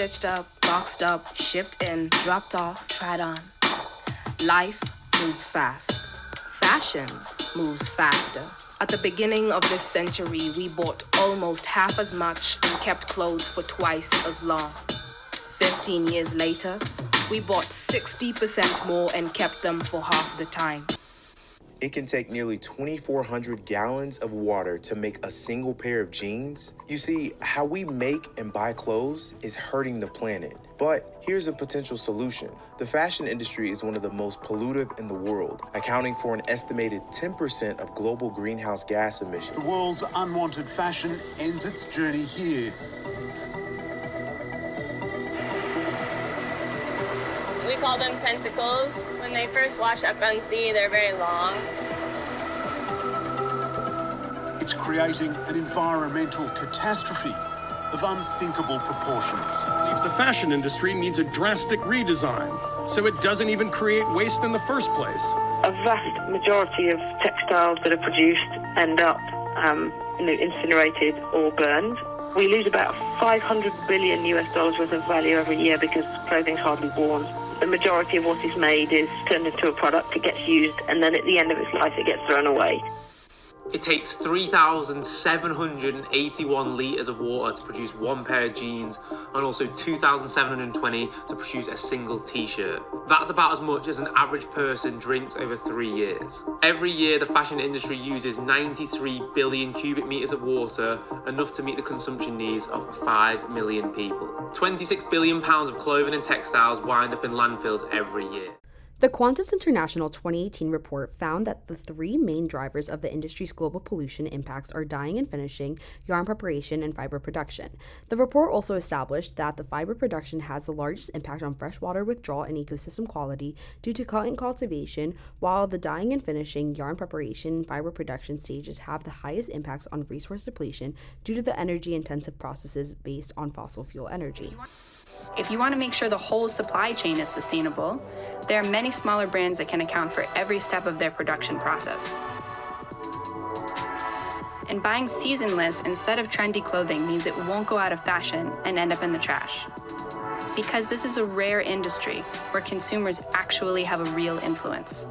stitched up, boxed up, shipped in, dropped off, tried on. Life moves fast. Fashion moves faster. At the beginning of this century, we bought almost half as much and kept clothes for twice as long. 15 years later, we bought 60% more and kept them for half the time. It can take nearly 2,400 gallons of water to make a single pair of jeans. You see, how we make and buy clothes is hurting the planet. But here's a potential solution. The fashion industry is one of the most pollutive in the world, accounting for an estimated 10% of global greenhouse gas emissions. The world's unwanted fashion ends its journey here. We call them tentacles. When they first wash up on sea, they're very long. It's creating an environmental catastrophe of unthinkable proportions. The fashion industry needs a drastic redesign, so it doesn't even create waste in the first place. A vast majority of textiles that are produced end up incinerated or burned. We lose about $500 billion worth of value every year because clothing's hardly worn. The majority of what is made is turned into a product, it gets used, and then at the end of its life it gets thrown away. It takes 3,781 litres of water to produce one pair of jeans and also 2,720 to produce a single t-shirt. That's about as much as an average person drinks over 3 years. Every year, the fashion industry uses 93 billion cubic metres of water, enough to meet the consumption needs of 5 million people. 26 billion pounds of clothing and textiles wind up in landfills every year. The Qantas International 2018 report found that the three main drivers of the industry's global pollution impacts are dyeing and finishing, yarn preparation, and fiber production. The report also established that the fiber production has the largest impact on freshwater withdrawal and ecosystem quality due to cotton cultivation, while the dyeing and finishing, yarn preparation, and fiber production stages have the highest impacts on resource depletion due to the energy-intensive processes based on fossil fuel energy. If you want to make sure the whole supply chain is sustainable, there are many smaller brands that can account for every step of their production process. And buying seasonless instead of trendy clothing means it won't go out of fashion and end up in the trash. Because this is a rare industry where consumers actually have a real influence.